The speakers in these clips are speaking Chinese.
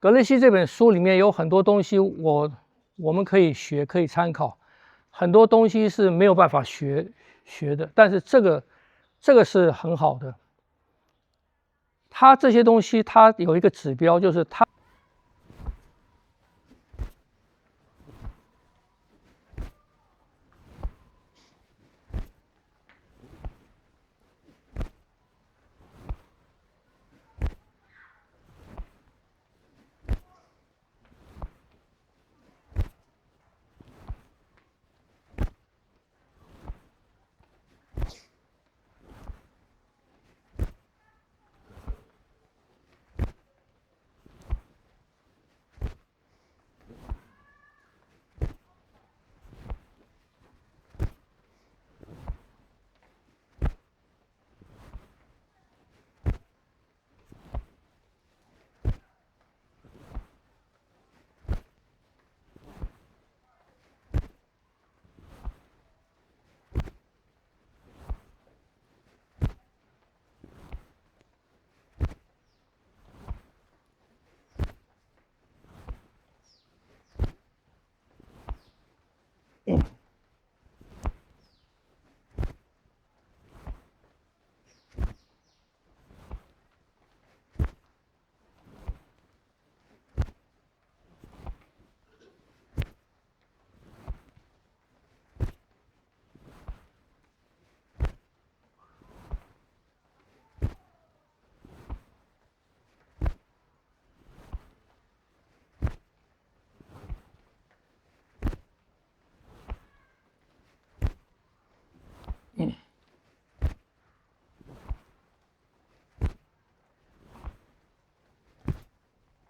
格雷西这本书里面有很多东西我们可以学，可以参考，很多东西是没有办法学的，但是这个是很好的。它这些东西它有一个指标，就是它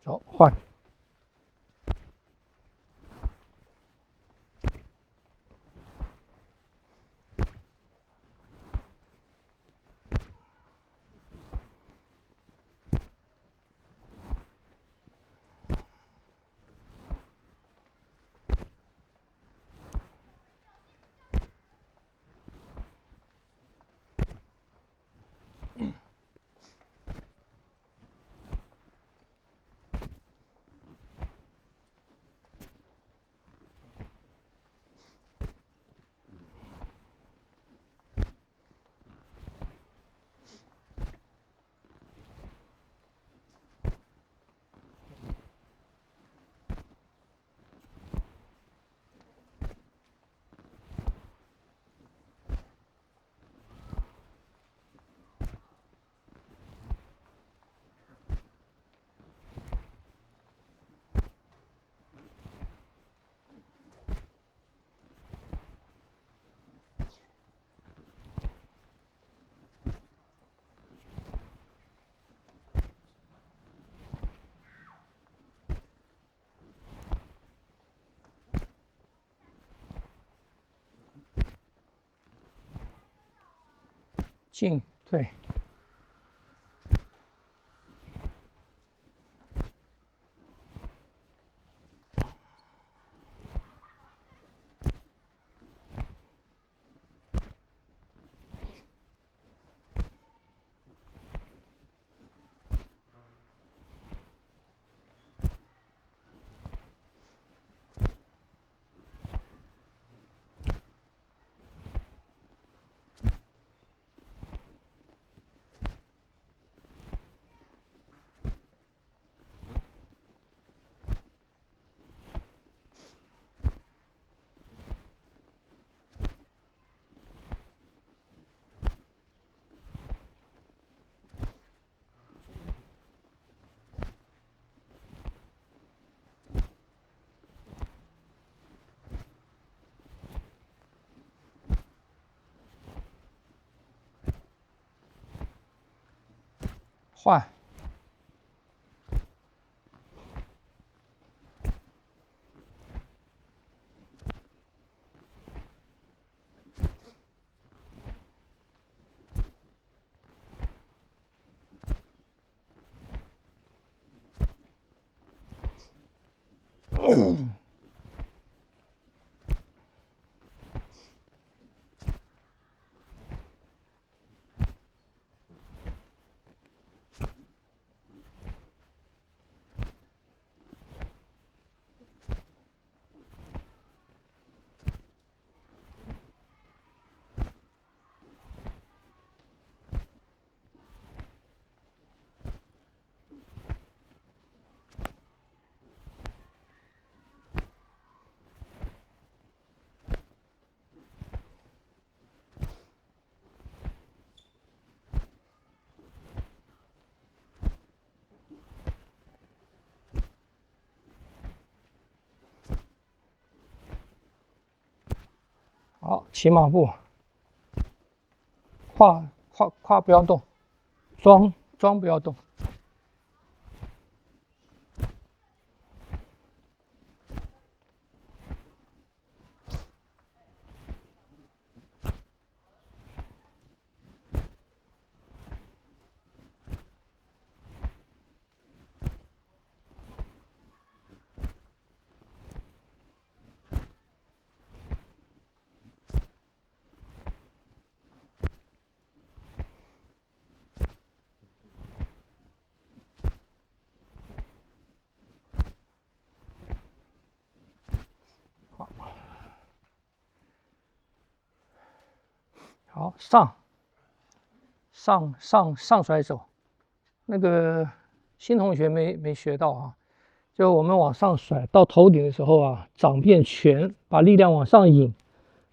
好换。进退。换。骑马步，胯不要动，桩不要动。好，上甩手，那个新同学没学到啊，就我们往上甩到头顶的时候啊，掌变拳，把力量往上引，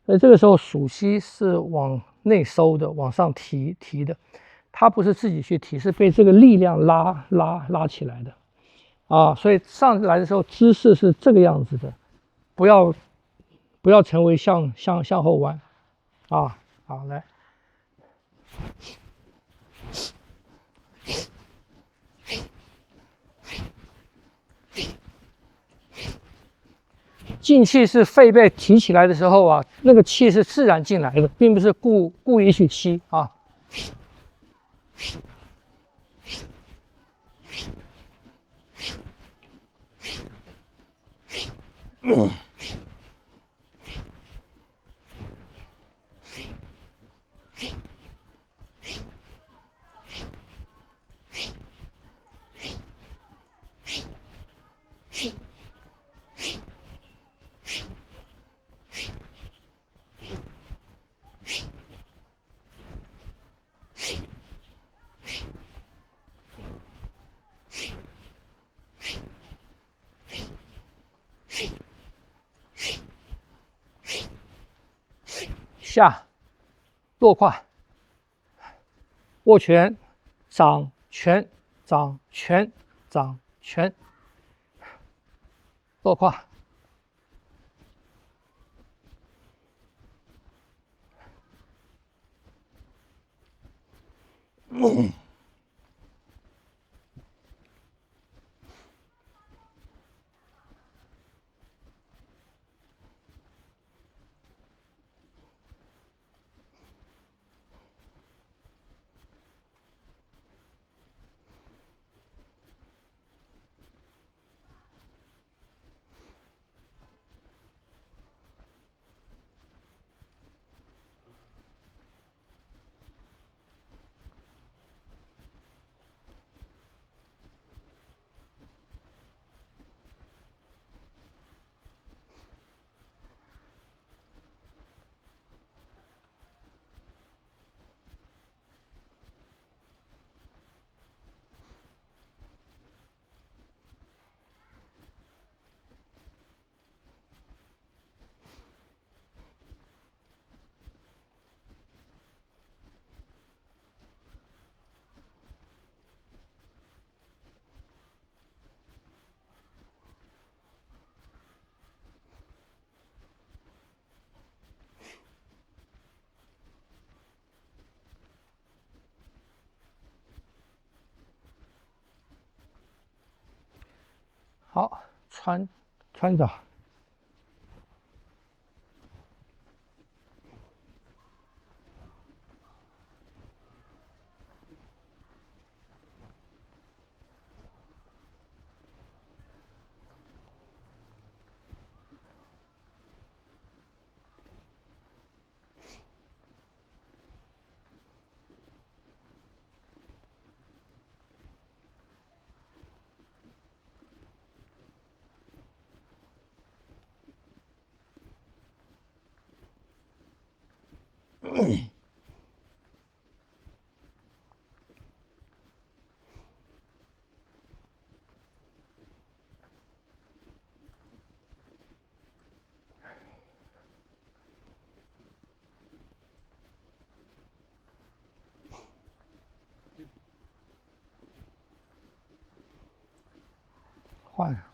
这个时候鼠膝是往内收的，往上提的，它不是自己去提，是被这个力量拉起来的啊，所以上来的时候姿势是这个样子的，不要成为向后弯啊，好来。进气是肺被提起来的时候啊，那个气是自然进来的，并不是故意去吸啊。下落胯，握拳，掌拳，掌拳，掌拳，落胯。好，穿着。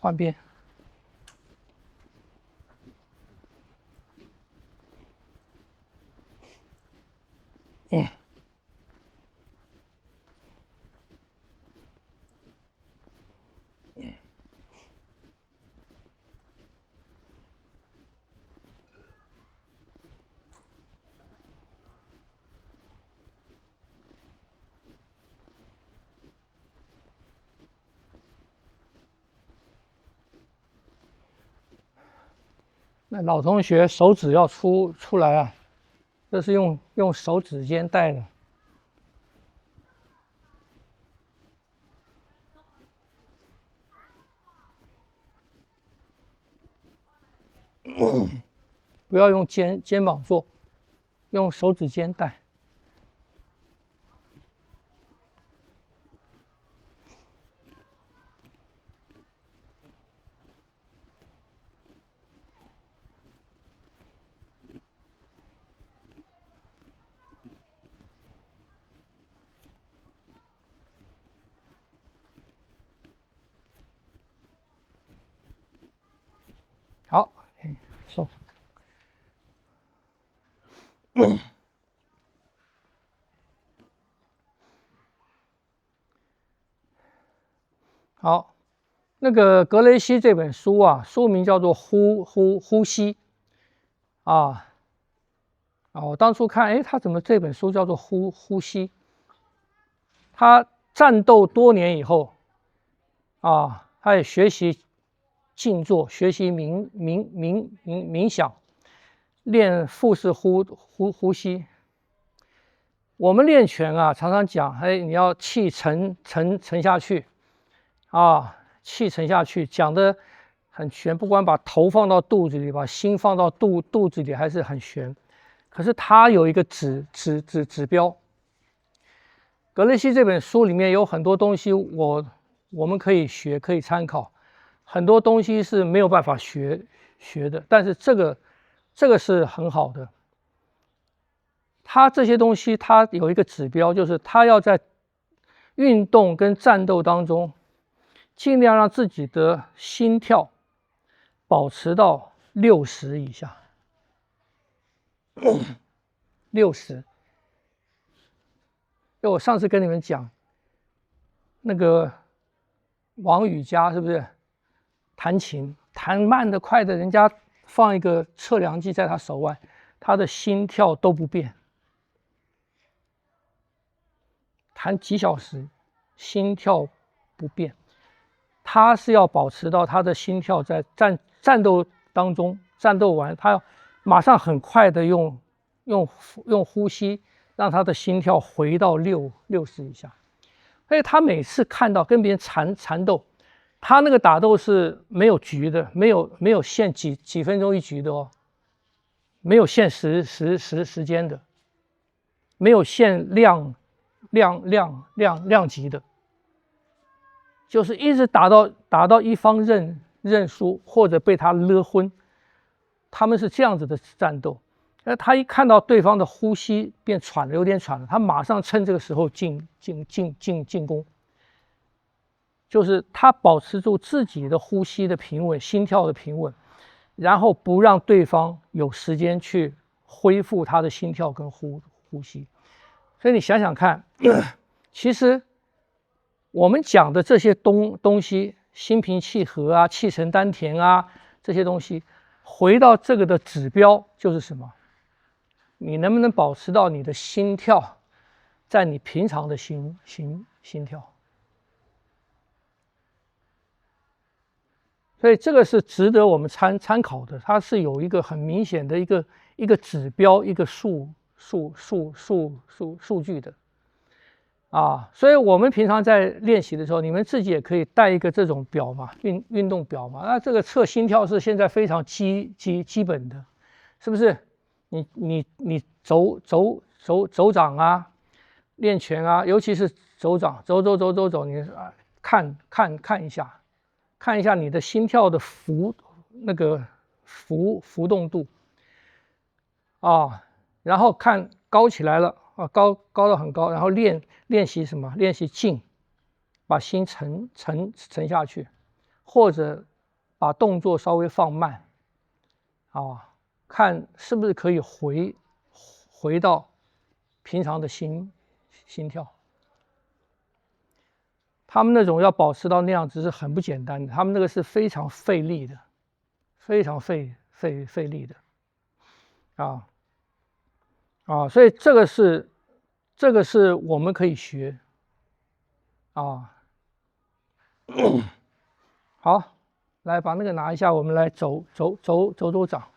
换边。那老同学手指要出来啊，这是用手指尖带的。不要用肩膀做，用手指尖带。好，收。好，那个格雷西这本书啊，书名叫做呼吸啊。我当初看，他怎么这本书叫做呼吸？他战斗多年以后啊，他也学习静坐，学习冥想，练腹式呼吸。我们练拳啊，常常讲，你要气沉下去啊，气沉下去，讲的很玄，不管把头放到肚子里，把心放到肚子里，还是很玄。可是它有一个指标。格雷西这本书里面有很多东西我们可以学，可以参考，很多东西是没有办法学的，但是这个是很好的。它这些东西它有一个指标，就是它要在运动跟战斗当中尽量让自己的心跳保持到60以下。60，就我上次跟你们讲，那个王羽佳是不是弹琴弹慢的快的，人家放一个测量计在他手腕，他的心跳都不变，弹几小时心跳不变。他是要保持到他的心跳在战斗当中，战斗完他要马上很快的用呼吸让他的心跳回到60以下。所以他每次看到跟别人缠斗，他那个打斗是没有局的，没有限几分钟一局的哦，没有限时间的，没有限量级的，就是一直打到一方认输或者被他勒昏，他们是这样子的战斗。他一看到对方的呼吸变喘了，有点喘了，他马上趁这个时候进攻，就是他保持住自己的呼吸的平稳，心跳的平稳，然后不让对方有时间去恢复他的心跳跟呼吸。所以你想想看，其实我们讲的这些东西，心平气和啊，气沉丹田啊，这些东西，回到这个的指标就是什么？你能不能保持到你的心跳在你平常的心跳？所以这个是值得我们参考的，它是有一个很明显的一个指标，一个数据的啊。所以我们平常在练习的时候，你们自己也可以带一个这种表嘛，运动表嘛。那这个测心跳是现在非常基本的，是不是？你手掌啊，练拳啊，尤其是手掌，走，你看一下你的心跳的浮动度啊，然后看高起来了啊，高到很高，然后练习什么？练习静，把心沉下去，或者把动作稍微放慢啊。看是不是可以回到平常的心跳。他们那种要保持到那样子是很不简单的，他们那个是非常费力的，非常费力的所以这个是我们可以学啊。好，来把那个拿一下，我们来走掌。